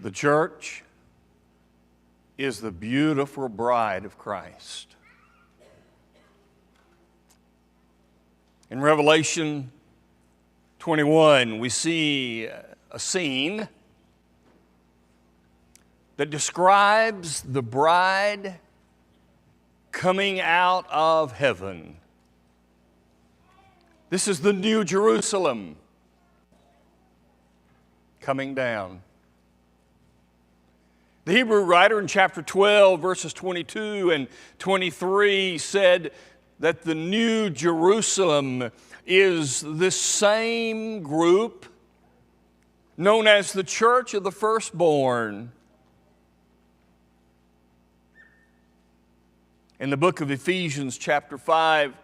The church is the beautiful bride of Christ. In Revelation 21, we see a scene that describes the bride coming out of heaven. This is the New Jerusalem coming down. The Hebrew writer in chapter 12, verses 22 and 23 said that the New Jerusalem is this same group known as the Church of the Firstborn. In the book of Ephesians, chapter 5,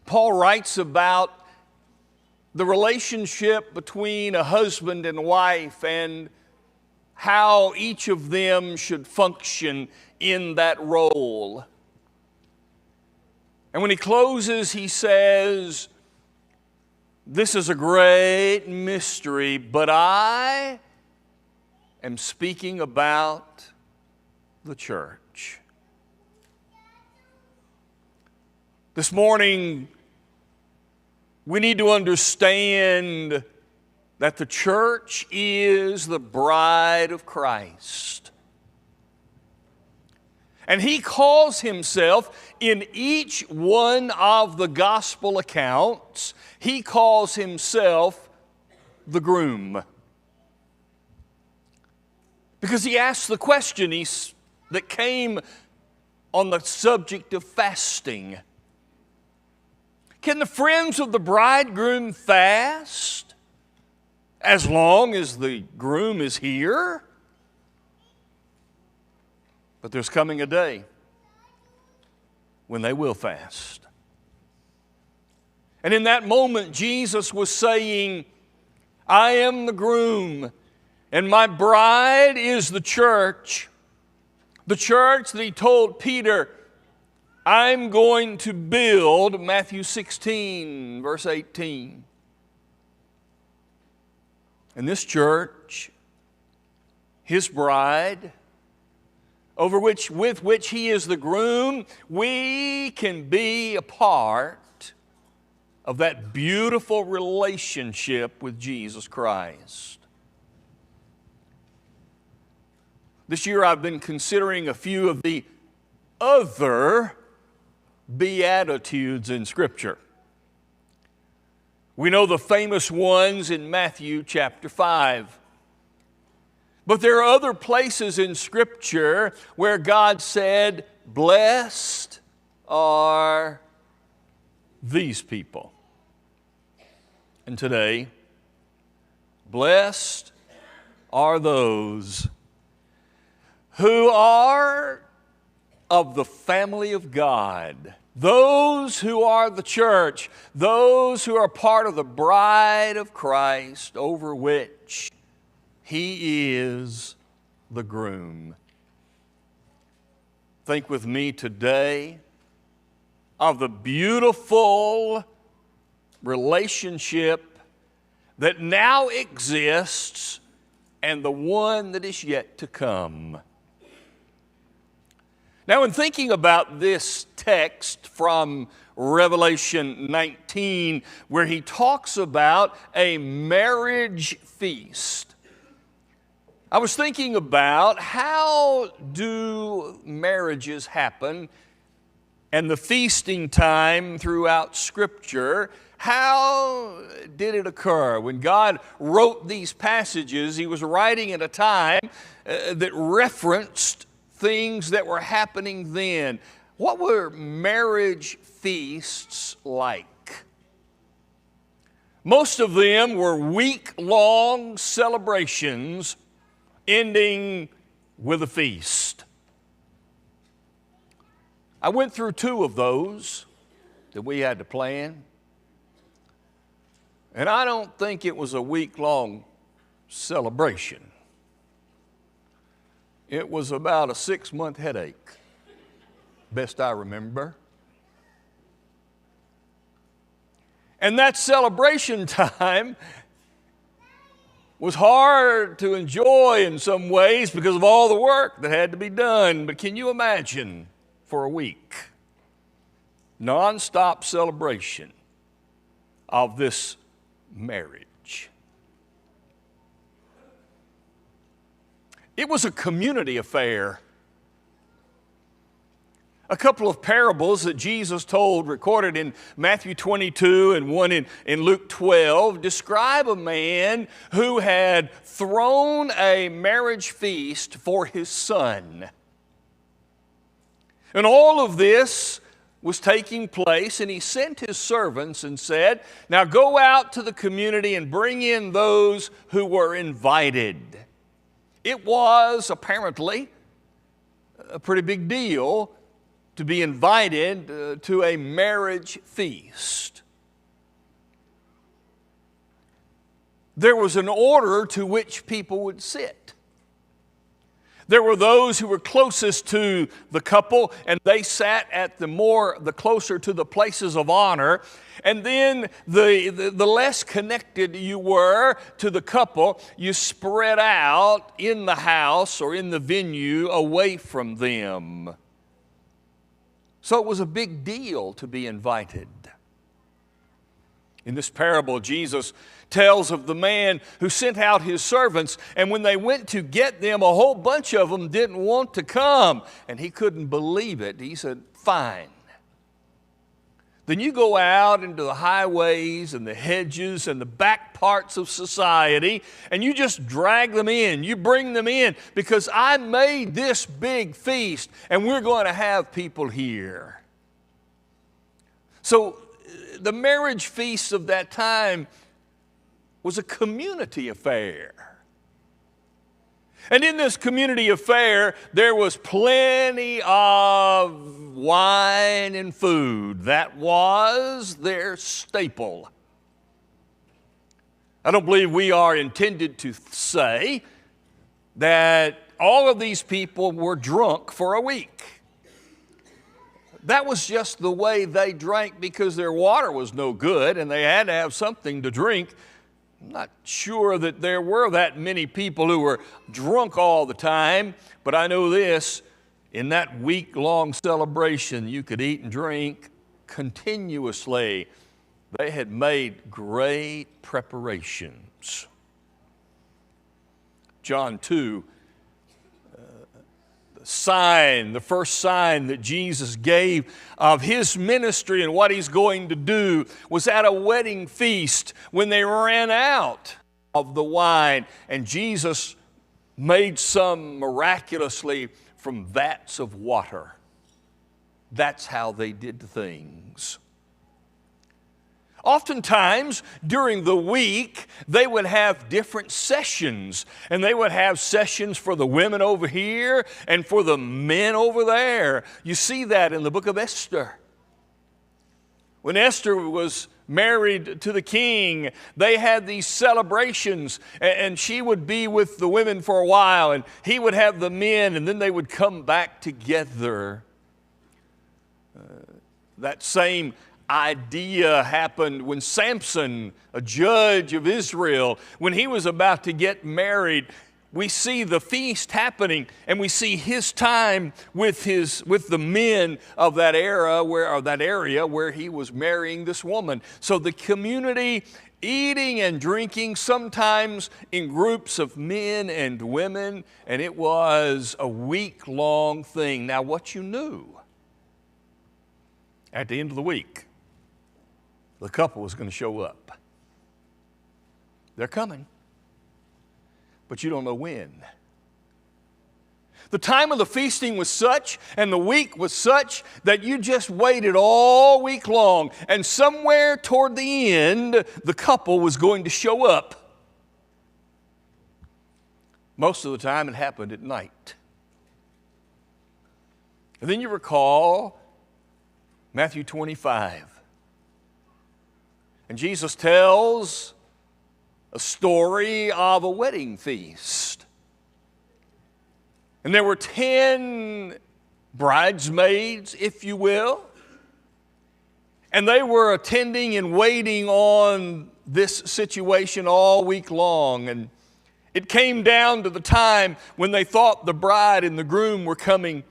Paul writes about the relationship between a husband and wife and how each of them should function in that role. And when he closes, he says, "This is a great mystery, but I am speaking about the church." This morning, we need to understand that the church is the bride of Christ. And he calls himself, in each one of the gospel accounts, he calls himself the groom. Because he asks the question that came on the subject of fasting. Can the friends of the bridegroom fast as long as the groom is here? But there's coming a day when they will fast. And in that moment, Jesus was saying, "I am the groom, and my bride is the church." The church that he told Peter, "I'm going to build," Matthew 16, verse 18. And this church, his bride, with which he is the groom, we can be a part of that beautiful relationship with Jesus Christ. This year I've been considering a few of the other Beatitudes in Scripture. We know the famous ones in Matthew chapter 5. But there are other places in Scripture where God said, "Blessed are these people." And today, blessed are those who are of the family of God, those who are the church, those who are part of the bride of Christ, over which he is the groom. Think with me today of the beautiful relationship that now exists and the one that is yet to come. Now, in thinking about this text from Revelation 19, where he talks about a marriage feast, I was thinking about how do marriages happen and the feasting time throughout Scripture. How did it occur? When God wrote these passages, he was writing at a time that referenced things that were happening then. What were marriage feasts like? Most of them were week-long celebrations ending with a feast. I went through 2 of those that we had to plan, and I don't think it was a week-long celebration. It was about a 6-month headache, best I remember. And that celebration time was hard to enjoy in some ways because of all the work that had to be done. But can you imagine for a week, nonstop celebration of this marriage? It was a community affair. A couple of parables that Jesus told, recorded in Matthew 22 and one in Luke 12, describe a man who had thrown a marriage feast for his son. And all of this was taking place, and he sent his servants and said, "Now go out to the community and bring in those who were invited." It was apparently a pretty big deal to be invited to a marriage feast. There was an order to which people would sit. There were those who were closest to the couple, and they sat at the closer to the places of honor. And then the less connected you were to the couple, you spread out in the house or in the venue away from them. So it was a big deal to be invited. In this parable, Jesus tells of the man who sent out his servants, and when they went to get them, a whole bunch of them didn't want to come, and he couldn't believe it. He said, "Fine. Then you go out into the highways and the hedges and the back parts of society, and you just drag them in. You bring them in because I made this big feast, and we're going to have people here." So the marriage feast of that time was a community affair. And in this community affair, there was plenty of wine and food. That was their staple. I don't believe we are intended to say that all of these people were drunk for a week. That was just the way they drank because their water was no good and they had to have something to drink. I'm not sure that there were that many people who were drunk all the time, but I know this, in that week-long celebration, you could eat and drink continuously. They had made great preparations. John 2, the first sign that Jesus gave of his ministry and what he's going to do was at a wedding feast when they ran out of the wine, and Jesus made some miraculously from vats of water. That's how they did things. Oftentimes, during the week, they would have different sessions, and they would have sessions for the women over here and for the men over there. You see that in the book of Esther. When Esther was married to the king, they had these celebrations, and she would be with the women for a while, and he would have the men, and then they would come back together. That same idea happened when Samson, a judge of Israel, when he was about to get married. We see the feast happening, and we see his time with the men of that area where he was marrying this woman. So the community eating and drinking, sometimes in groups of men and women, and it was a week-long thing. Now, what you knew at the end of the week, the couple was going to show up. They're coming, but you don't know when. The time of the feasting was such, and the week was such, that you just waited all week long, and somewhere toward the end, the couple was going to show up. Most of the time, it happened at night. And then you recall Matthew 25. And Jesus tells a story of a wedding feast. And there were 10 bridesmaids, if you will, and they were attending and waiting on this situation all week long. And It came down to the time when they thought the bride and the groom were coming.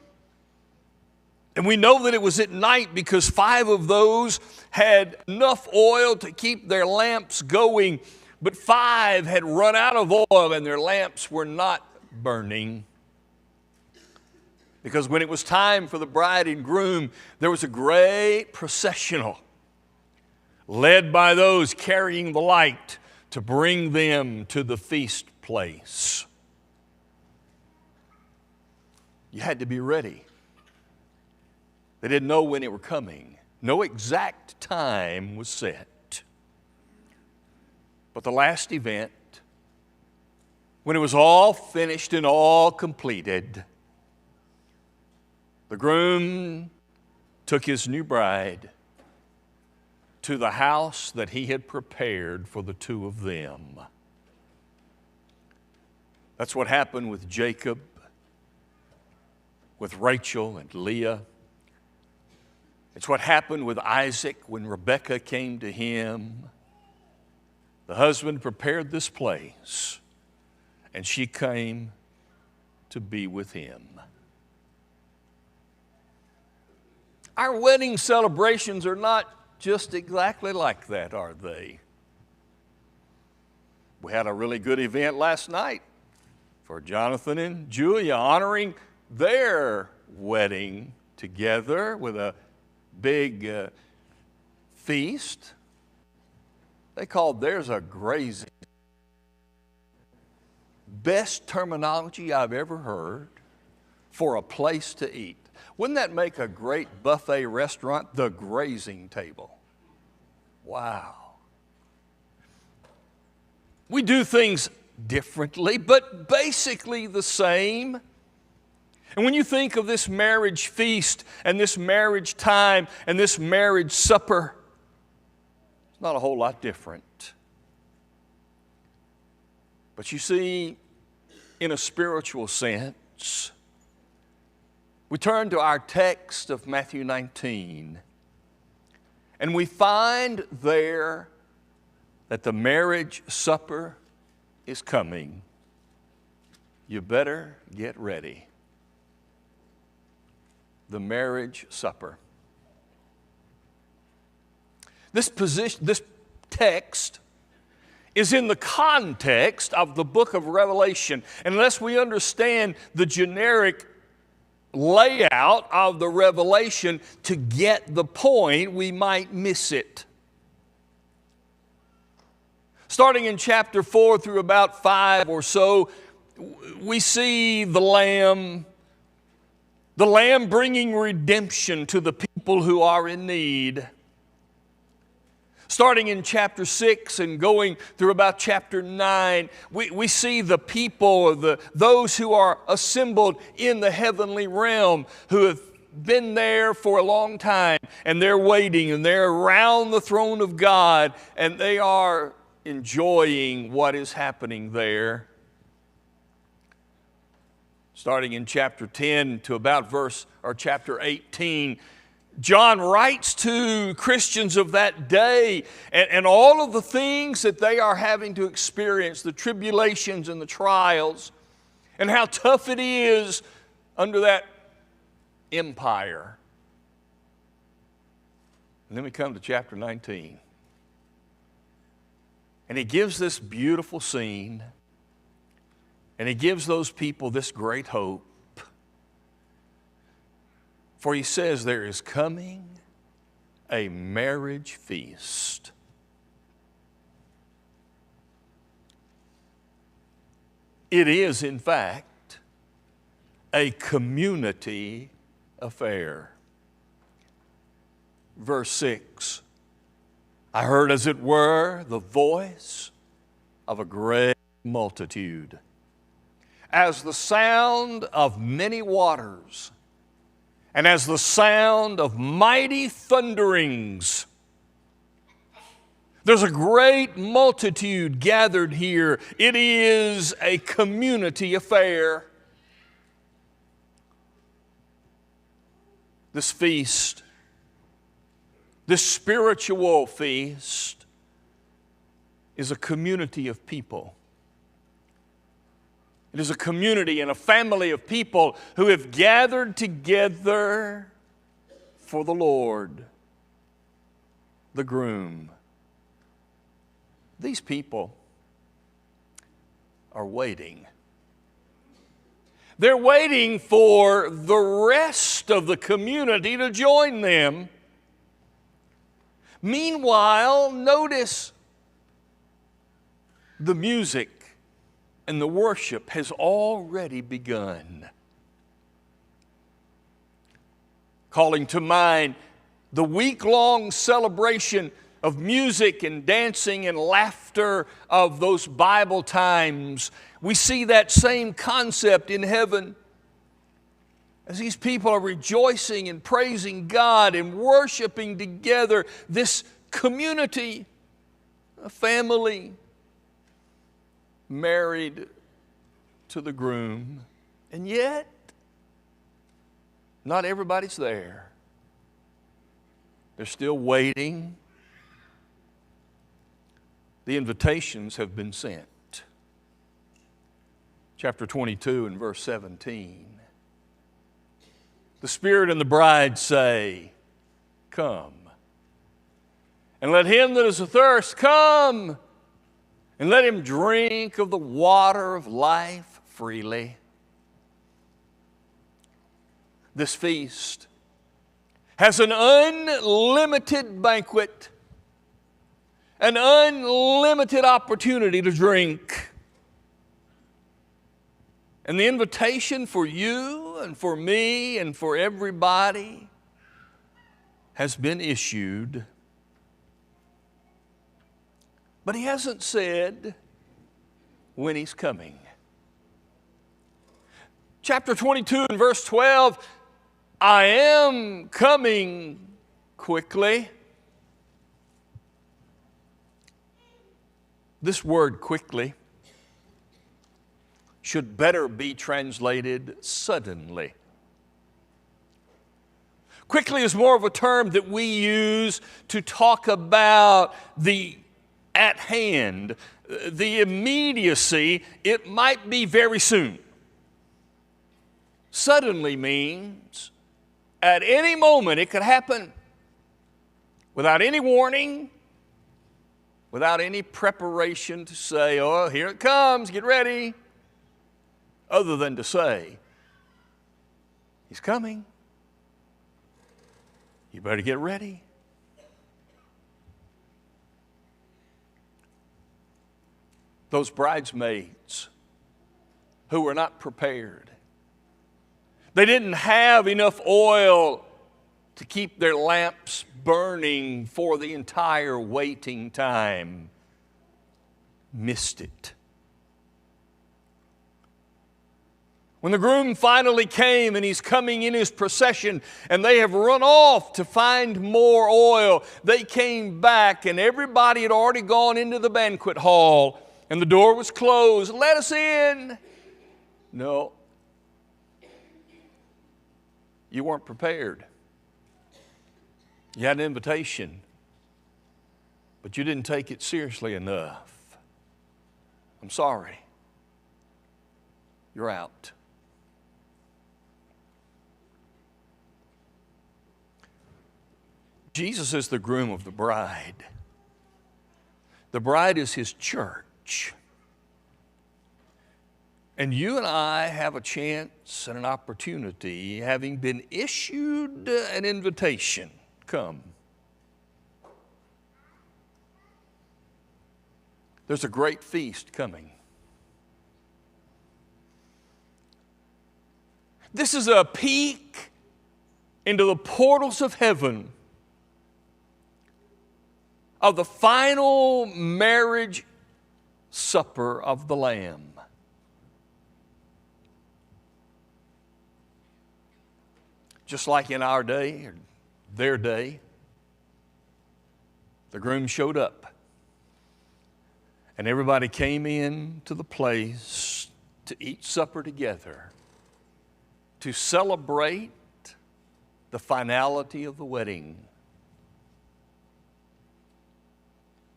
And we know that it was at night because 5 of those had enough oil to keep their lamps going, but 5 had run out of oil and their lamps were not burning. Because when it was time for the bride and groom, there was a great processional led by those carrying the light to bring them to the feast place. You had to be ready. They didn't know when they were coming. No exact time was set. But the last event, when it was all finished and all completed, the groom took his new bride to the house that he had prepared for the 2 of them. That's what happened with Jacob, with Rachel and Leah. It's what happened with Isaac when Rebekah came to him. The husband prepared this place, and she came to be with him. Our wedding celebrations are not just exactly like that, are they? We had a really good event last night for Jonathan and Julia, honoring their wedding together with a big feast. They called theirs a grazing. Best terminology I've ever heard for a place to eat. Wouldn't that make a great buffet restaurant? The grazing table. Wow. We do things differently, but basically the same. And when you think of this marriage feast and this marriage time and this marriage supper, it's not a whole lot different. But you see, in a spiritual sense, we turn to our text of Matthew 19, and we find there that the marriage supper is coming. You better get ready. The marriage supper. This text is in the context of the book of Revelation. Unless we understand the generic layout of the Revelation to get the point, we might miss it. Starting in chapter 4 through about 5 or so, we see the Lamb bringing redemption to the people who are in need. Starting in chapter 6 and going through about chapter 9, we see the people, those who are assembled in the heavenly realm, who have been there for a long time, and they're waiting, and they're around the throne of God, and they are enjoying what is happening there. Starting in chapter 10 to about chapter 18, John writes to Christians of that day and all of the things that they are having to experience, the tribulations and the trials, and how tough it is under that empire. And then we come to chapter 19. And he gives this beautiful scene, and he gives those people this great hope. For he says, there is coming a marriage feast. It is, in fact, a community affair. Verse 6, I heard, as it were, the voice of a great multitude, as the sound of many waters, and as the sound of mighty thunderings. There's a great multitude gathered here. It is a community affair. This feast, this spiritual feast, is a community of people It is a community and a family of people who have gathered together for the Lord, the groom. These people are waiting. They're waiting for the rest of the community to join them. Meanwhile, notice the music and the worship has already begun. Calling to mind the week-long celebration of music and dancing and laughter of those Bible times, we see that same concept in heaven. As these people are rejoicing and praising God and worshiping together, this community, a family, married to the groom. And yet, not everybody's there. They're still waiting. The invitations have been sent. Chapter 22 and verse 17. The Spirit and the bride say, "Come." And let him that is athirst come, and let him drink of the water of life freely. This feast has an unlimited banquet, an unlimited opportunity to drink. And the invitation for you and for me and for everybody has been issued. But he hasn't said when he's coming. Chapter 22 and verse 12, I am coming quickly. This word quickly should better be translated suddenly. Quickly is more of a term that we use to talk about the at hand, the immediacy. It might be very soon. Suddenly means at any moment it could happen, without any warning, without any preparation to say, oh, here it comes, get ready, other than to say, he's coming. You better get ready. Those bridesmaids who were not prepared, they didn't have enough oil to keep their lamps burning for the entire waiting time, missed it. When the groom finally came and he's coming in his procession and they have run off to find more oil, they came back and everybody had already gone into the banquet hall and the door was closed. Let us in. No. You weren't prepared. You had an invitation, but you didn't take it seriously enough. I'm sorry. You're out. Jesus is the groom of the bride. The bride is his church. And you and I have a chance and an opportunity, having been issued an invitation. Come. There's a great feast coming. This is a peek into the portals of heaven of the final marriage supper of the Lamb. Just like in our day, or their day, the groom showed up. And everybody came in to the place to eat supper together, to celebrate the finality of the wedding.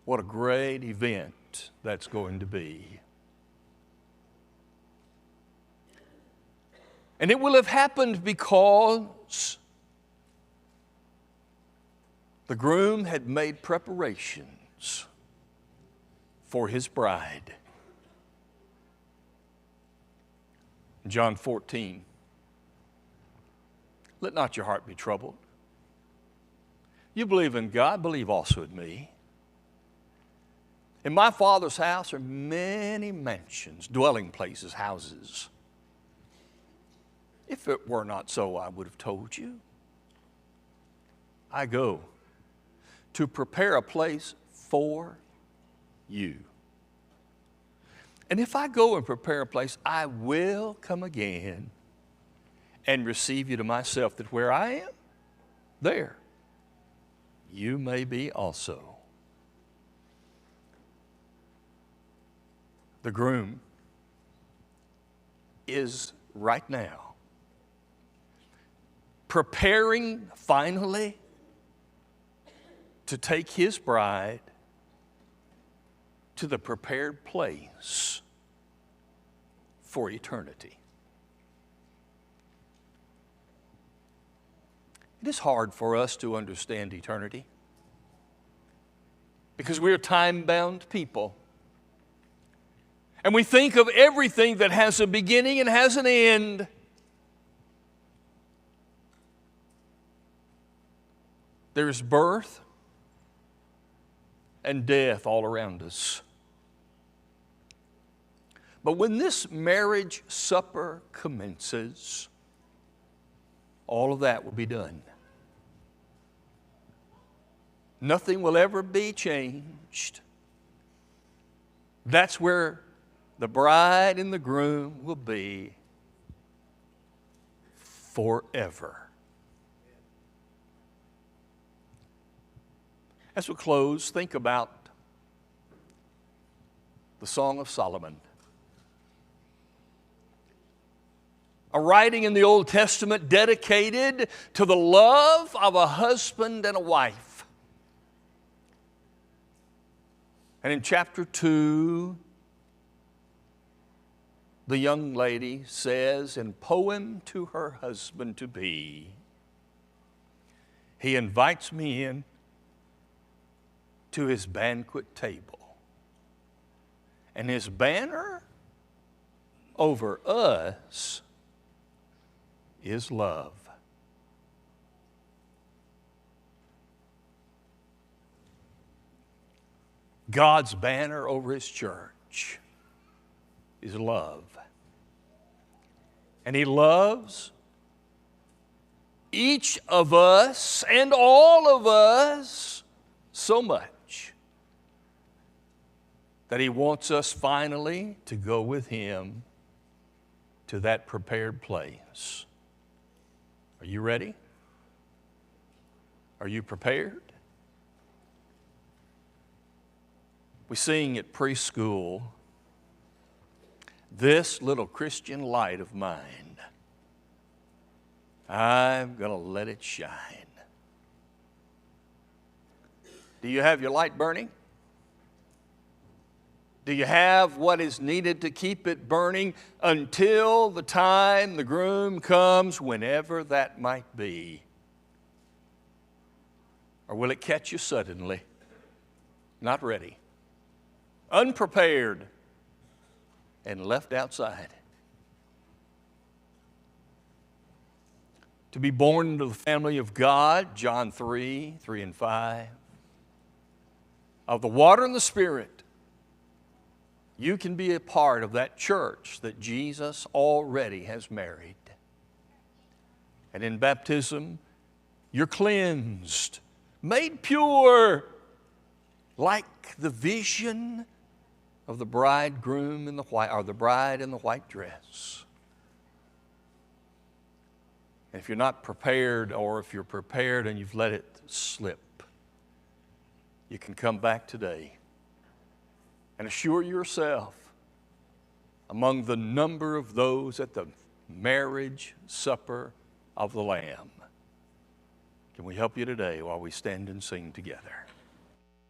What a great event that's going to be. And it will have happened because the groom had made preparations for his bride. John 14, let not your heart be troubled. You believe in God, believe also in me. In my Father's house are many mansions, dwelling places, houses. If it were not so, I would have told you. I go to prepare a place for you. And if I go and prepare a place, I will come again and receive you to myself, that where I am, there you may be also. The groom is right now preparing finally to take his bride to the prepared place for eternity. It is hard for us to understand eternity because we are time-bound people. And we think of everything that has a beginning and has an end. There's birth and death all around us. But when this marriage supper commences, all of that will be done. Nothing will ever be changed. That's where the bride and the groom will be forever. As we close, think about the Song of Solomon. A writing in the Old Testament dedicated to the love of a husband and a wife. And in chapter 2, the young lady says in poem to her husband-to-be, he invites me in to his banquet table, and his banner over us is love. God's banner over his church is love. And he loves each of us and all of us so much that he wants us finally to go with him to that prepared place. Are you ready? Are you prepared? We sing at preschool, "This little Christian light of mine, I'm going to let it shine." Do you have your light burning? Do you have what is needed to keep it burning until the time the groom comes, whenever that might be? Or will it catch you suddenly, not ready, unprepared, and left outside? To be born into the family of God, John 3 and 5, of the water and the Spirit, you can be a part of that church that Jesus already has married. And in baptism, you're cleansed, made pure, like the vision of the bridegroom in the white, or the bride in the white dress. And if you're not prepared, or if you're prepared and you've let it slip, you can come back today and assure yourself among the number of those at the marriage supper of the Lamb. Can we help you today while we stand and sing together?